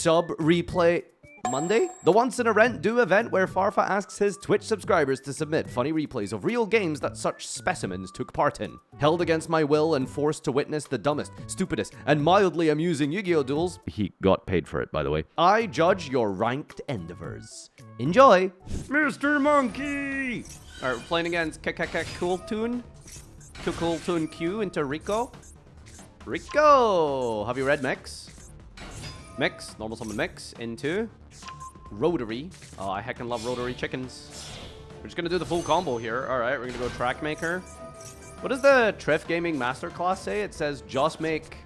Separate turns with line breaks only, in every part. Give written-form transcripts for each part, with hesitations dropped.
Sub replay Monday? The Once in a Rent Do event where Farfa asks his Twitch subscribers to submit funny replays of real games that such specimens took part in. Held against my will and forced to witness the dumbest, stupidest, and mildly amusing Yu-Gi-Oh! Duels. He got paid for it, by the way. I judge your ranked endeavors. Enjoy! Mr. Monkey! Alright, we're playing against Cool Tune. Cool Tune Q into Rico. Rico! Have you read Mix? Mix, normal summon Mix into Rotary. Oh, I heckin' love Rotary chickens. We're just gonna do the full combo here. Alright, we're gonna go Track Maker. What does the Triff Gaming Masterclass say? It says just make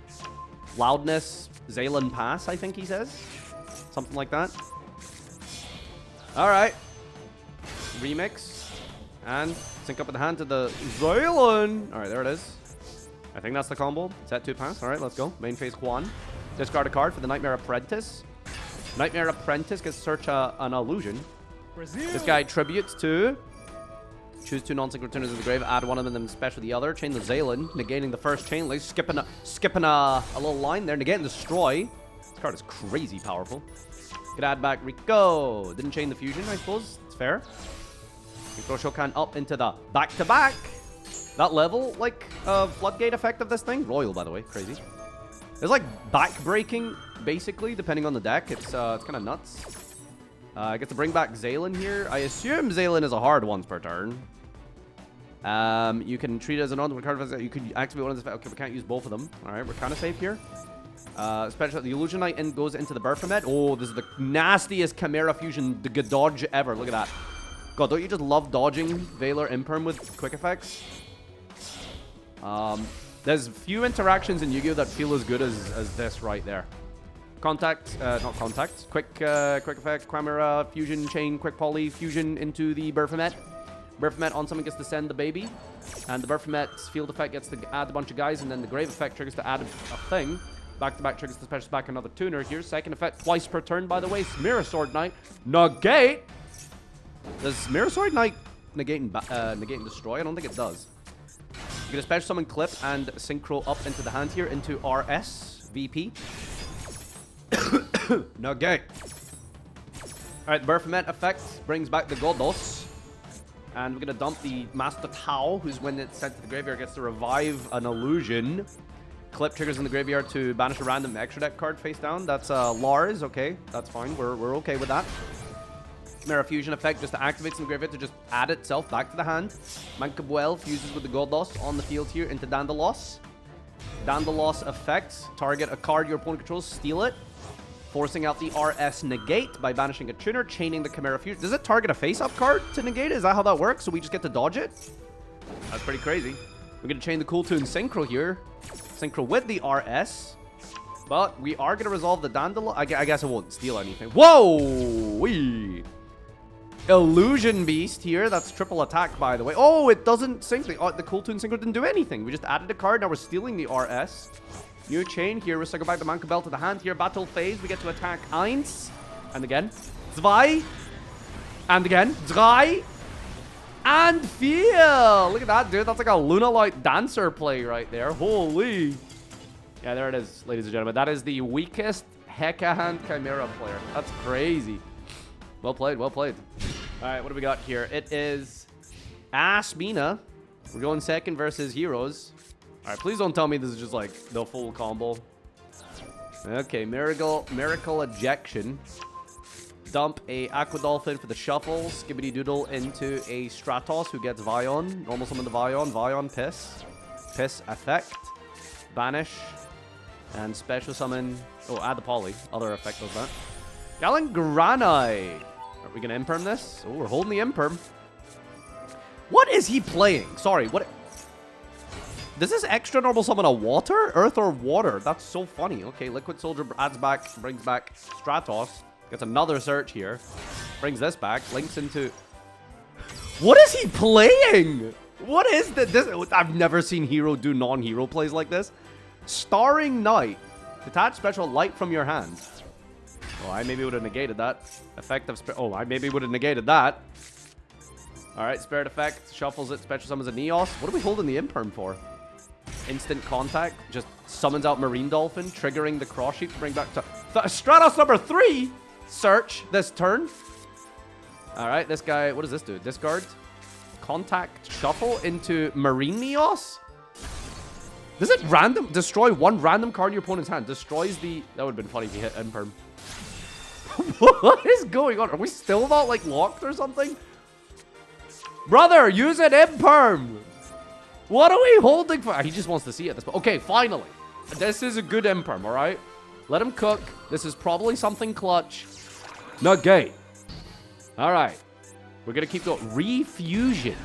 loudness Zaylan pass, I think he says. Something like that. Alright. Remix. And sync up with the hand to the Zaylan. Alright, there it is. I think that's the combo. Set 2 pass. Alright, let's go. Main phase Quan. Discard a card for the Nightmare Apprentice. Nightmare Apprentice gets search an illusion. Brazil. This guy tributes to. Choose 2 non-sync returners of the grave. Add one of them and special the other. Chain the Zaylan, negating the first chain link. Skipping a little line there. Negating Destroy. This card is crazy powerful. Could add back Rico. Didn't chain the fusion, I suppose. It's fair. You throw Shokan up into the back-to-back. That level, like, floodgate effect of this thing. Royal, by the way. Crazy. It's like back-breaking, basically, depending on the deck. It's kind of nuts. I get to bring back Zaylan here. I assume Zaylan is a hard once per turn. You can treat it as an on card. You could activate one of the... Okay, we can't use both of them. All right, we're kind of safe here. Especially the Illusion Knight goes into the Baphomet. Oh, this is the nastiest Chimera fusion dodge ever. Look at that. God, don't you just love dodging Valor Imperm with quick effects? There's few interactions in Yu-Gi-Oh! That feel as good as this right there. Contact, not contact. Quick effect, Chimera, fusion, chain, quick poly, fusion into the Baphomet. Baphomet on someone gets to send the baby. And the Baphomet's field effect gets to add a bunch of guys, and then the Grave effect triggers to add a thing. Back-to-back triggers to special back another tuner here. Second effect twice per turn, by the way. Mirror Sword Knight. Negate! Does Mirror Sword Knight negate and destroy? I don't think it does. You can special summon Clip and Synchro up into the hand here into RS VP. Negate. Alright, Baphomet effect brings back the Godos. And we're gonna dump the Master Tau, who's when it's sent to the graveyard gets to revive an illusion. Clip triggers in the graveyard to banish a random extra deck card face down. That's Lars, okay. That's fine. We're okay with that. Chimera Fusion effect just activates in the graveyard to just add itself back to the hand. Duel fuses with the Godos on the field here into Dandalos. Dandalos effect. Target a card your opponent controls, steal it. Forcing out the RS negate by banishing a tuner, chaining the Chimera Fusion. Does it target a face-up card to negate it? Is that how that works? So we just get to dodge it? That's pretty crazy. We're going to chain the Cool Tune Synchro here. Synchro with the RS. But we are going to resolve the Dandalos. I guess it won't steal anything. Whoa! Wee! Illusion Beast here. That's triple attack, by the way. Oh, it doesn't sync. The Cool Tune Synchro didn't do anything. We just added a card. Now we're stealing the RS. New chain here. We're going to go back the Manka Bell to the hand here. Battle phase. We get to attack Eins. And again. Zwei. And again. Drei. And vier. Look at that, dude. That's like a Luna Light Dancer play right there. Holy. Yeah, there it is, ladies and gentlemen. That is the weakest Heka Hand Chimera player. That's crazy. Well played, well played. All right, what do we got here? It is Asmina. We're going second versus Heroes. All right, please don't tell me this is just like the full combo. Okay, Miracle Ejection. Dump a Aqua Dolphin for the shuffle. Skibbity Doodle into a Stratos who gets Vion. Normal summon the Vion. Vion Piss. Piss effect. Banish. And special summon. Oh, add the Poly. Other effect does that. Galangranai. Are we going to imperm this? Oh, we're holding the imperm. What is he playing? Sorry, what? Does this extra normal summon a water? Earth or water? That's so funny. Okay, Liquid Soldier adds back, brings back Stratos. Gets another search here. Brings this back. Links into... What is he playing? What is this? I've never seen Hero do non-hero plays like this. Starring Knight. Detach special light from your hand. Oh, I maybe would have negated that. Effect of... Oh, I maybe would have negated that. Alright, Spirit Effect. Shuffles it. Special summons a Neos. What are we holding the Imperm for? Instant Contact. Just summons out Marine Dolphin. Triggering the Cross Sheep to bring back to... Stratos number 3. Search this turn. All right, this guy, what does this do? Discard. Contact shuffle into Marine Neos. Does it destroy one random card in your opponent's hand? Destroys the... That would have been funny if you hit Imperm. What is going on? Are we still not like locked or something? Brother, use an Imperm. What are we holding for? He just wants to see it. Okay, finally. This is a good Imperm, all right? Let him cook. This is probably something clutch. Negate. All right. We're going to keep going. Refusion.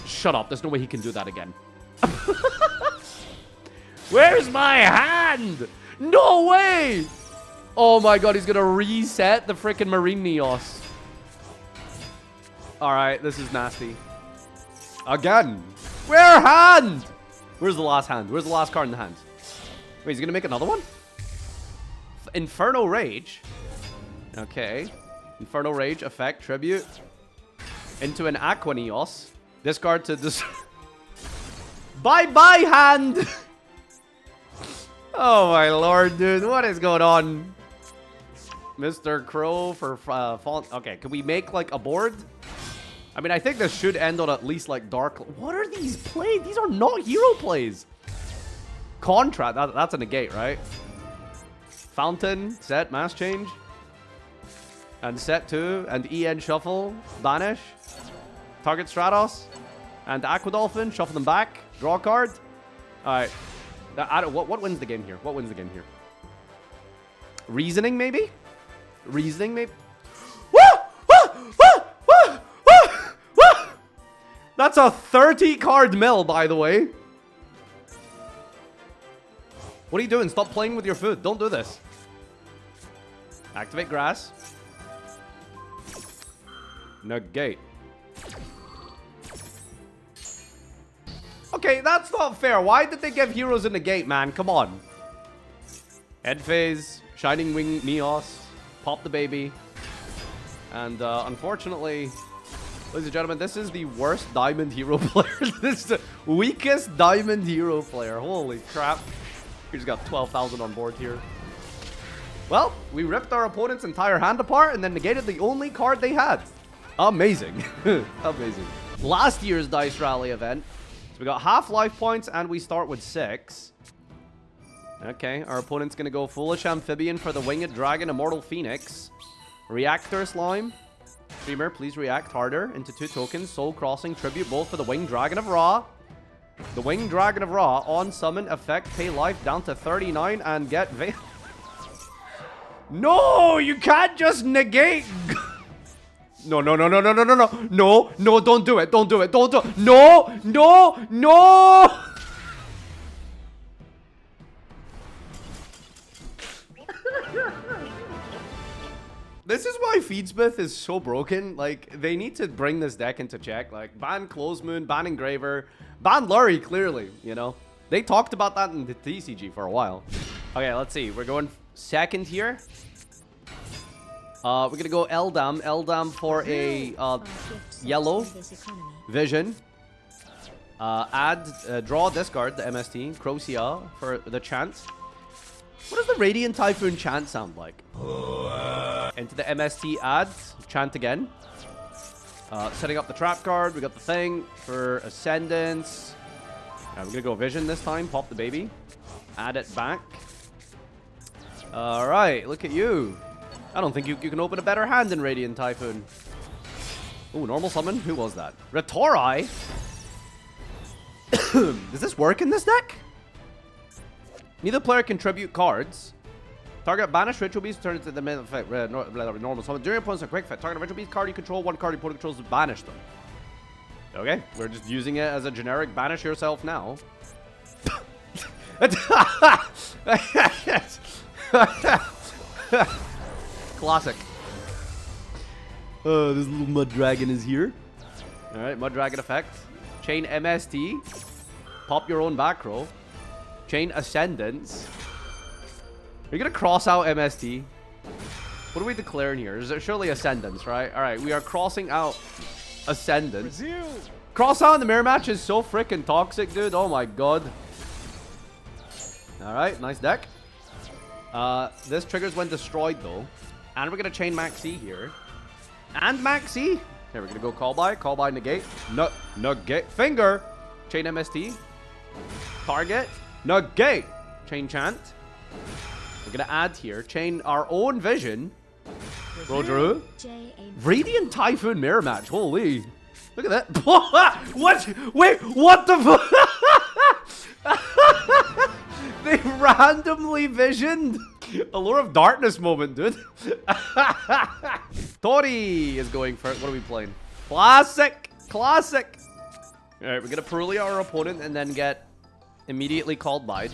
Shut up. There's no way he can do that again. Where's my hand? No way. Oh my god, he's going to reset the freaking Marine Neos. All right, this is nasty. Again. Where hand? Where's the last hand? Where's the last card in the hand? Wait, he's going to make another one? Inferno Rage. Okay. Inferno Rage, effect, tribute. Into an Aqua Neos. Discard to this. Bye-bye, hand! Oh my lord, dude. What is going on? Mr. Crow for font. Okay, can we make like a board? I mean, I think this should end on at least like dark. What are these plays? These are not hero plays. Contract. That's a negate, right? Fountain, set, mass change. And set 2. And EN shuffle. Banish. Target Stratos. And Aquadolphin. Shuffle them back. Draw a card. Alright. What wins the game here? What wins the game here? Reasoning, maybe? Reasoning, maybe? That's a 30 card mill, by the way. What are you doing? Stop playing with your food. Don't do this. Activate grass. Negate. Okay, that's not fair. Why did they give heroes a negate, man? Come on. Head phase. Shining Wing Neos. Pop the baby. And unfortunately, ladies and gentlemen, this is the worst diamond hero player. This is the weakest diamond hero player. Holy crap. We just got 12,000 on board here. Well, we ripped our opponent's entire hand apart and then negated the only card they had. Amazing. Amazing. Last year's Dice Rally event. So we got half life points and we start with 6. Okay, our opponent's going to go Foolish Amphibian for the Winged Dragon Immortal Phoenix. Reactor Slime. Streamer, please react harder into 2 tokens. Soul Crossing, tribute both for the Winged Dragon of Ra. The Winged Dragon of Ra, on summon, effect, pay life down to 39 and get Veil. No, you can't just negate. No, no, no, no, no, no, no, no. No, no, don't do it. Don't do it. Don't do it. No, no, no. This is why Feedsmith is so broken. Like, they need to bring this deck into check. Like, ban Close Moon, ban Engraver, ban Lurie, clearly, you know. They talked about that in the TCG for a while. Okay, let's see. We're going second here. We're going to go Eldam. Eldam for a yellow vision. Draw, discard the MST. Crocia for the chant. What does the Radiant Typhoon chant sound like? Into the MST add. Chant again. Setting up the trap card. We got the thing for Ascendance. We're going to go Vision this time. Pop the baby. Add it back. Alright, look at you. I don't think you can open a better hand than Radiant Typhoon. Ooh, normal summon? Who was that? Retorai? Does this work in this deck? Neither player can tribute cards. Target banish ritual beast, turn it to the main effect. Normal summon. During your opponent's a quick effect. Target ritual beast card you control, one card your opponent controls, banish them. Okay, we're just using it as a generic banish yourself now. Classic. This little mud dragon is here. Alright, mud dragon effect. Chain MST. Pop your own back row. Chain Ascendance. Are you gonna cross out MST? What are we declaring here? Is it surely Ascendance, right? Alright, we are crossing out Ascendance. Cross out in the mirror match is so freaking toxic, dude. Oh my god. Alright, nice deck. This triggers when destroyed, though. And we're going to chain Maxi here. And Maxi. Here, we're going to go call by, negate. Negate. Finger. Chain MST. Target. Negate. Chain chant. We're going to add here. Chain our own vision. Roll. Radiant Typhoon mirror match. Holy. Look at that. What? Wait, what the fuck? They randomly visioned. Allure of Darkness moment, dude. Tori is going first. What are we playing? Classic. Classic. All right, we're going to Perulia our opponent and then get immediately called by.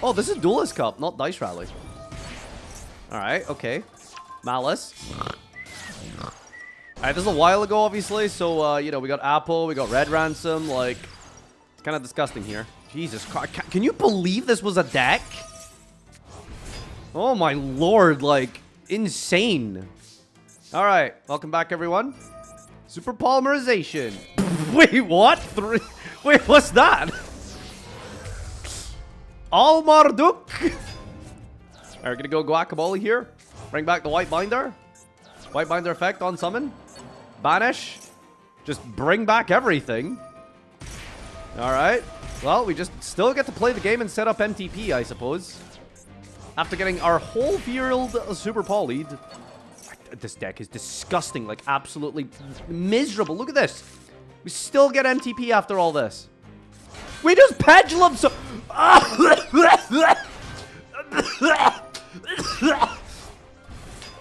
Oh, this is Duelist Cup, not Dice Rally. All right, okay. Malice. All right, this is a while ago, obviously. So, you know, we got Apple, we got Red Ransom. Like, it's kind of disgusting here. Jesus Christ. Can you believe this was a deck? Oh, my lord. Like, insane. All right. Welcome back, everyone. Super Polymerization. Wait, what? Wait, what's that? Al Marduk. All right, we're going to go Guacamole here. Bring back the White Binder. White Binder effect on summon. Banish. Just bring back everything. All right. Well, we just still get to play the game and set up MTP, I suppose. After getting our whole field super polyed. This deck is disgusting. Like, absolutely miserable. Look at this. We still get MTP after all this. We just pendulum so...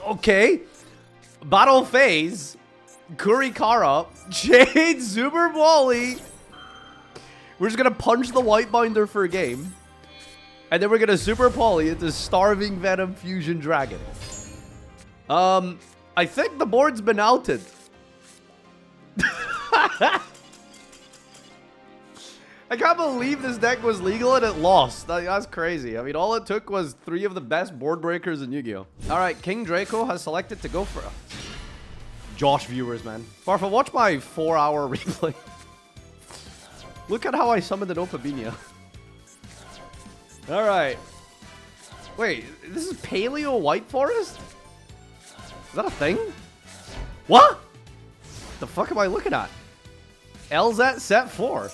Okay. Battle phase. Kurikara. Jade Super Volley. We're just going to punch the White Binder for a game. And then we're going to Super Poly into Starving Venom Fusion Dragon. I think the board's been outed. I can't believe this deck was legal and it lost. That's crazy. I mean, all it took was 3 of the best board breakers in Yu-Gi-Oh! Alright, King Draco has selected to go for... Josh viewers, man. Farfa, watch my 4-hour replay. Look at how I summoned an Opabinia. Alright. Wait, this is Paleo White Forest? Is that a thing? What? The fuck am I looking at? LZ set 4.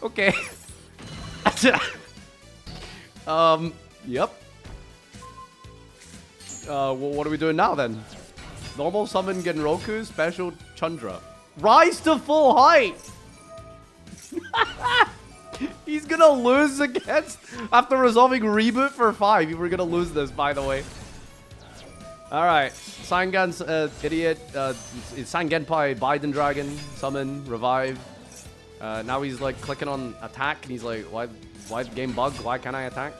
Okay. Yep. What are we doing now then? Normal summon Genroku, special Chandra. Rise to full height! He's gonna lose against... After resolving reboot for 5, you were gonna lose this, by the way. Alright. Sangan's idiot. Sangenpai, Biden Dragon, summon, revive. Now he's like clicking on attack and he's like, why the game bug? Why can't I attack?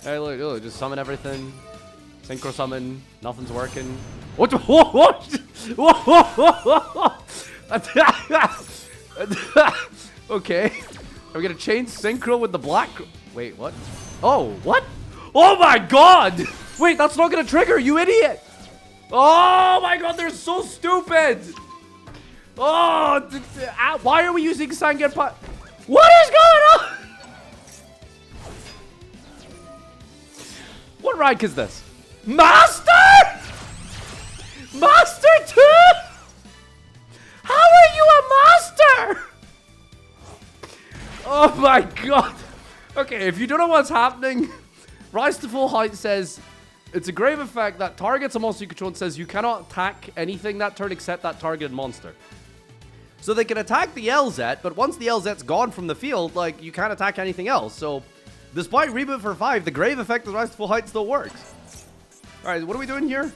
Hey, look, just summon everything. Synchro summon, nothing's working. What the? Okay. Are we gonna change synchro with the black? Wait, what? Oh, what? Oh my god! Wait, that's not gonna trigger, you idiot! Oh my god, they're so stupid! Oh, why are we using Sangenpai? What is going on? What rank is this? Master? Master 2? How are you a master? Oh my god. Okay, if you don't know what's happening, Rise to Full Height says, it's a grave effect that targets a monster you control and says you cannot attack anything that turn except that targeted monster. So they can attack the LZ, but once the LZ's gone from the field, like, you can't attack anything else. So, despite reboot for 5, the grave effect of Rise to Full Height still works. Alright, what are we doing here?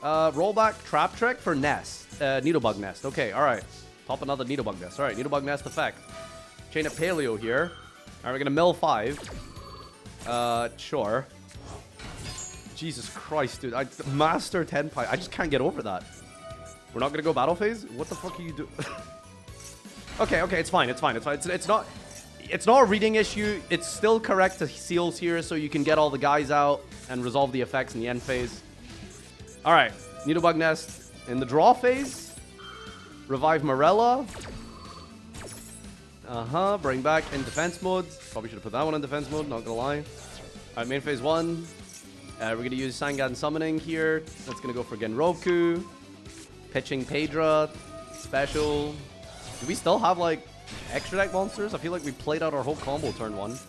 Rollback Trap Trick for Nest. Needlebug Nest. Okay, alright. Pop another Needlebug Nest. Alright, Needlebug Nest effect. Chain of Paleo here. Alright, we're gonna mill 5. Sure. Jesus Christ, dude. Master Tenpai. I just can't get over that. We're not gonna go battle phase? What the fuck are you doing? Okay, it's fine. It's not a reading issue. It's still correct to seals here, so you can get all the guys out and resolve the effects in the end phase. Alright, Needlebug Nest in the draw phase. Revive Morella. Bring back in defense mode. Probably should have put that one in defense mode, not gonna lie. Alright, main phase 1. We're gonna use Sangan Summoning here. That's gonna go for Genroku. Pitching Pedra. Special. Do we still have, like, extra deck monsters? I feel like we played out our whole combo turn 1. Alright,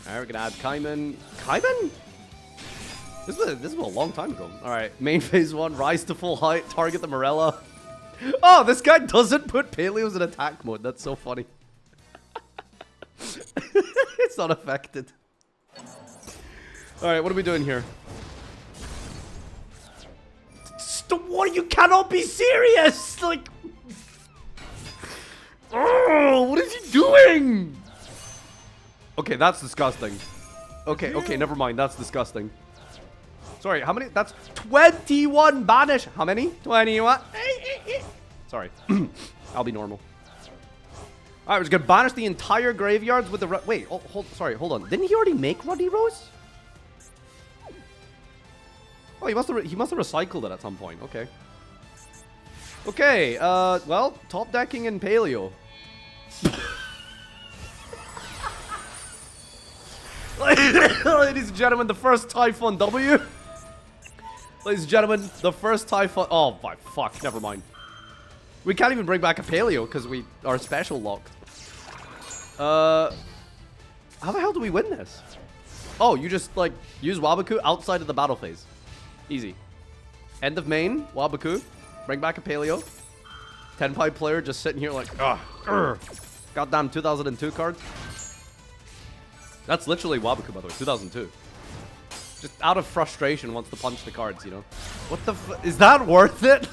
we're gonna add Kaiman. Kaiman? This was a long time ago. Alright, main phase 1. Rise to full height. Target the Morella. Oh, this guy doesn't put Paleos in attack mode. That's so funny. It's not affected. Alright, what are we doing here? What? You cannot be serious! Like... Oh, what is he doing? Okay, that's disgusting. Okay, never mind. That's disgusting. Sorry, how many? That's 21 banish. How many? 21. Sorry. I'll be normal. Alright, we're just gonna banish the entire graveyards with the... Wait, hold on. Didn't he already make Ruddy Rose? Oh, he must have recycled it at some point. Okay. Okay, well, top decking in Paleo. Ladies and gentlemen, the first Typhoon W. Ladies and gentlemen, the first Typhoon... Oh, my fuck, never mind. We can't even bring back a Paleo because we are special locked. How the hell do we win this? Oh, you just, like, use Wabaku outside of the battle phase. Easy. End of main, Wabaku. Bring back a Paleo. Tenpai player just sitting here like, goddamn 2002 card. That's literally Wabaku, by the way, 2002. Just out of frustration wants to punch the cards, you know. What the f... Is that worth it?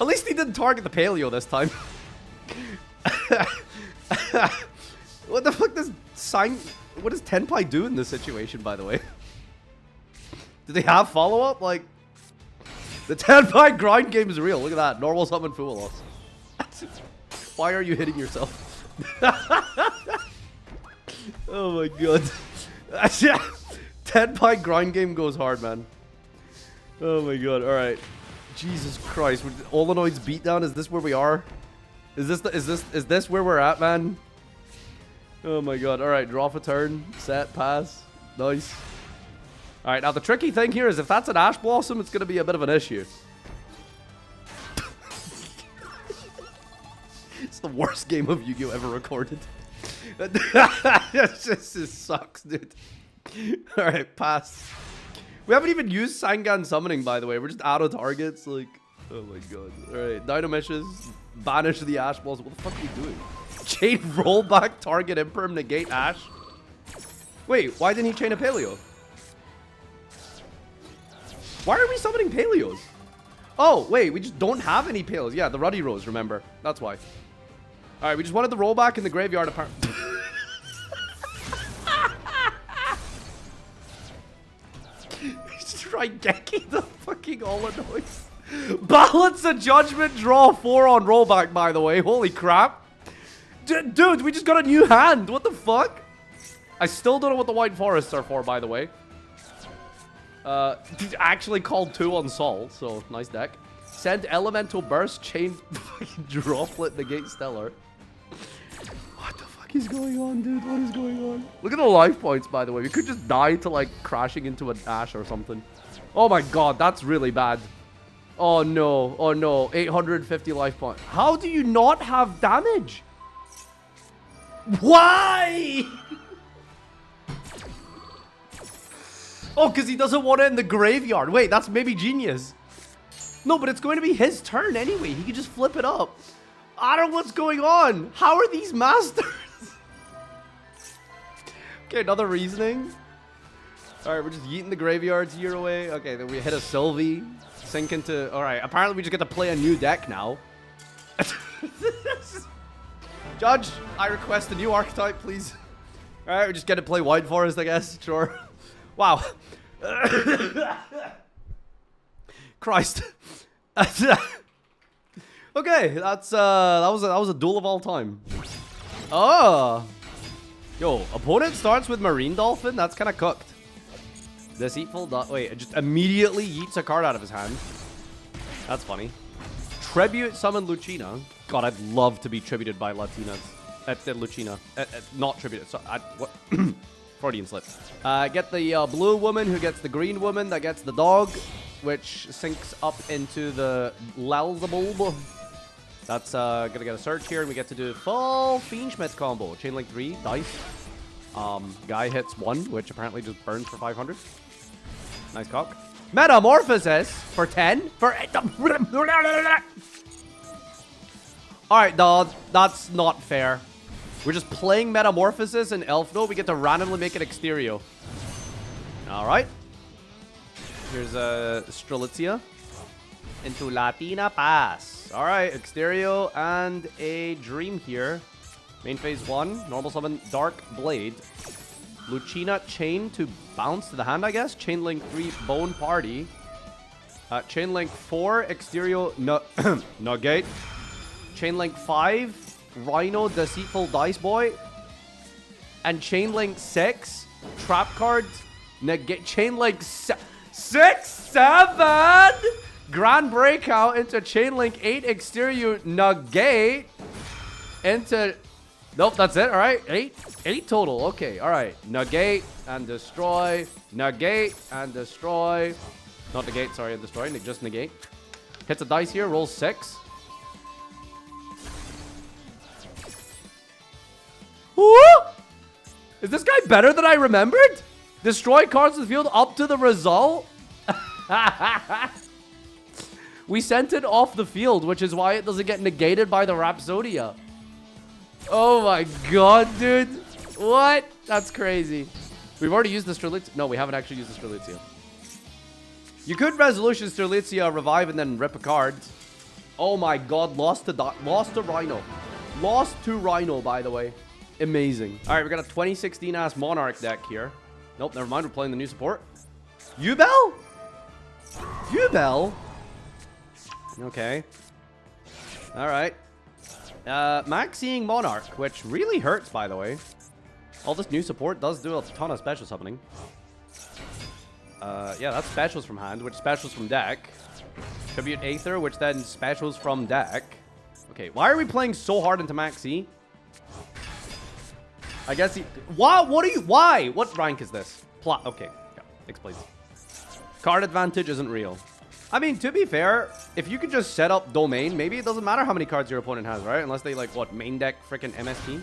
At least he didn't target the Paleo this time. What the fuck does what does Tenpai do in this situation, by the way? Do they have follow-up? Like, the Tenpai grind game is real. Look at that. Normal summon Fuelos. Why are you hitting yourself? Oh my god. Tenpai grind game goes hard, man. Oh my god. Alright. Jesus Christ. Olanoid's beatdown. Is this where we are? Is this where we're at, man? Oh my god. Alright, draw for turn. Set, pass. Nice. Alright, now the tricky thing here is if that's an Ash Blossom, it's going to be a bit of an issue. It's the worst game of Yu-Gi-Oh! Ever recorded. This sucks, dude. Alright, pass. We haven't even used Sangan Summoning, by the way. We're just out of targets. Like, oh my god. Alright, Dino Meshes. Banish the Ash Blossom. What the fuck are you doing? Chain rollback, target Imperm, negate Ash. Wait, why didn't he chain a Paleo? Why are we summoning Paleos? Oh, wait, we just don't have any Paleos. Yeah, the Ruddy Rose, remember. That's why. Alright, we just wanted the rollback in the graveyard apparently. Raigeki the fucking Olanoid. Balance of Judgment, draw 4 on rollback, by the way. Holy crap. Dude, we just got a new hand. What the fuck? I still don't know what the White Forests are for, by the way. Actually called 2 on Sol, so nice deck. Send Elemental Burst, chain fucking Droplet, negate Stellar. What the fuck is going on, dude? What is going on? Look at the life points, by the way. We could just die to, like, crashing into an Ash or something. Oh my god, that's really bad. Oh no, oh no. 850 life points. How do you not have damage? Why? Oh, because he doesn't want it in the graveyard. Wait, that's maybe genius. No, but it's going to be his turn anyway. He can just flip it up. I don't know what's going on. How are these masters? Okay, another reasoning. Alright, we're just yeeting the graveyards year away. Okay, then we hit a Sylvie. Sink into... Alright, apparently we just get to play a new deck now. Judge, I request a new archetype, please. Alright, we just get to play White Forest, I guess. Sure. Wow. Christ. Okay, that's that was a duel of all time. Oh. Yo, opponent starts with Marine Dolphin. That's kind of cooked. Deceitful. Wait, it just immediately yeets a card out of his hand. That's funny. tribute summon Lucina. God, I'd love to be tributed by Latinas. Lucina. Not tributed. So, what? Freudian slip. Get the blue woman who gets the green woman that gets the dog, which syncs up into the Lalzabulb. That's gonna get a search here, and we get to do full Fiendschmitz combo. Chain link 3, dice. Guy hits 1, which apparently just burns for 500. Nice cock. Metamorphosis for 10. Alright, dog. That's not fair. We're just playing Metamorphosis in Elfnote. We get to randomly make an Exterio. Alright. Here's a Strelitzia. Into Latina Pass. Alright, Exterio and a Dream here. Main phase 1. Normal summon Dark Blade. Lucina Chain to bounce to the hand, I guess. Chain link 3 Bone Party. Chain link 4 Exterio Nugget. Chain link 5 Rhino Deceitful Dice Boy. And chain link 6 Trap Card Negate. Chain link 6, 7 Grand Breakout into chain link 8 Exterio Nugget. Into... Nope, that's it. All right, 8 total. Okay, all right. Negate and destroy. Negate and destroy. Not negate, sorry, and destroy. Just negate. Hits a dice here. Rolls 6. Woo! Is this guy better than I remembered? Destroy cards in the field up to the result. We sent it off the field, which is why it doesn't get negated by the Rhapsodia. Oh my god, dude. What? That's crazy. We've already used the Strelitzia. No, we haven't actually used the Strelitzia. You could Resolution Strelitzia, revive, and then rip a card. Oh my god, lost to Rhino. Lost to Rhino, by the way. Amazing. Alright, we got a 2016-ass Monarch deck here. Nope, never mind. We're playing the new support. Ubel? Ubel? Okay. Alright. Maxing Monarch, which really hurts, by the way. All this new support does do a ton of special summoning. Yeah, that's specials from hand, which specials from deck. Tribute Aether, which then specials from deck. Okay, why are we playing so hard into Maxi? I guess he... What are you... Why? What rank is this? Plot. Okay, yeah, explains. Card advantage isn't real. I mean, to be fair, if you could just set up Domain, maybe it doesn't matter how many cards your opponent has, right? Unless they, like, what, main deck frickin' MST?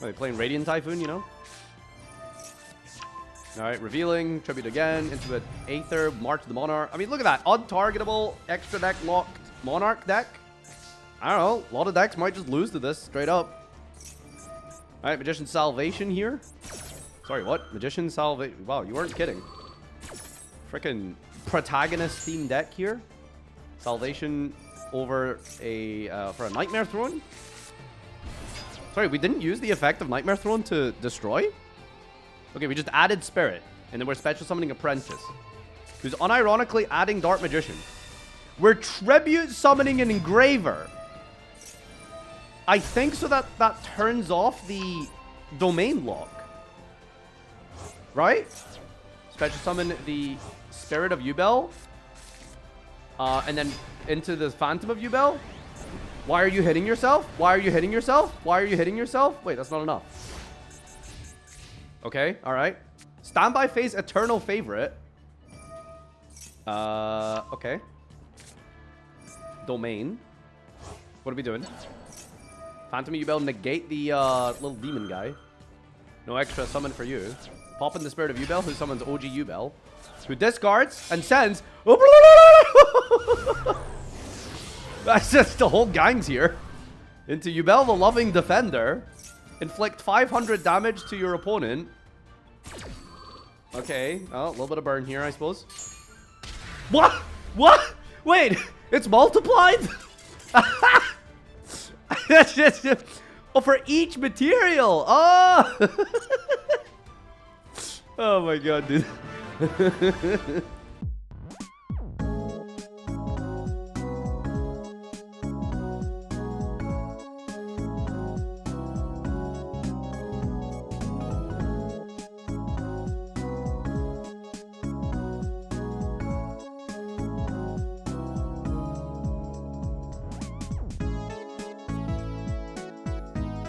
Are they playing Radiant Typhoon, you know? Alright, revealing, tribute again, into an Aether, March the Monarch. I mean, look at that. Untargetable, extra deck locked Monarch deck. I don't know. A lot of decks might just lose to this, straight up. Alright, Magician Salvation here. Sorry, what? Magician Salvation. Wow, you weren't kidding. Frickin' protagonist themed deck here. Salvation over a for a Nightmare Throne. Sorry, we didn't use the effect of Nightmare Throne to destroy. Okay, we just added Spirit, and then we're special summoning Apprentice, who's unironically adding Dark Magician. We're tribute summoning an Engraver. I think so that turns off the Domain lock, right? Special summon the Spirit of Ubel, and then into the Phantom of Ubel. Why are you hitting yourself? Why are you hitting yourself? Why are you hitting yourself? Wait, that's not enough. Okay, alright. Standby phase Eternal Favorite. Okay. Domain. What are we doing? Phantom Ubel, negate the little demon guy. No extra summon for you. Pop in the Spirit of Ubel, who summons OG Ubel, who discards and sends... That's just the whole gang's here. Into Ubel, the Loving Defender. Inflict 500 damage to your opponent. Okay. Oh, a little bit of burn here, I suppose. What? What? Wait, it's multiplied? That's just... Oh, for each material. Oh! Oh my god, dude.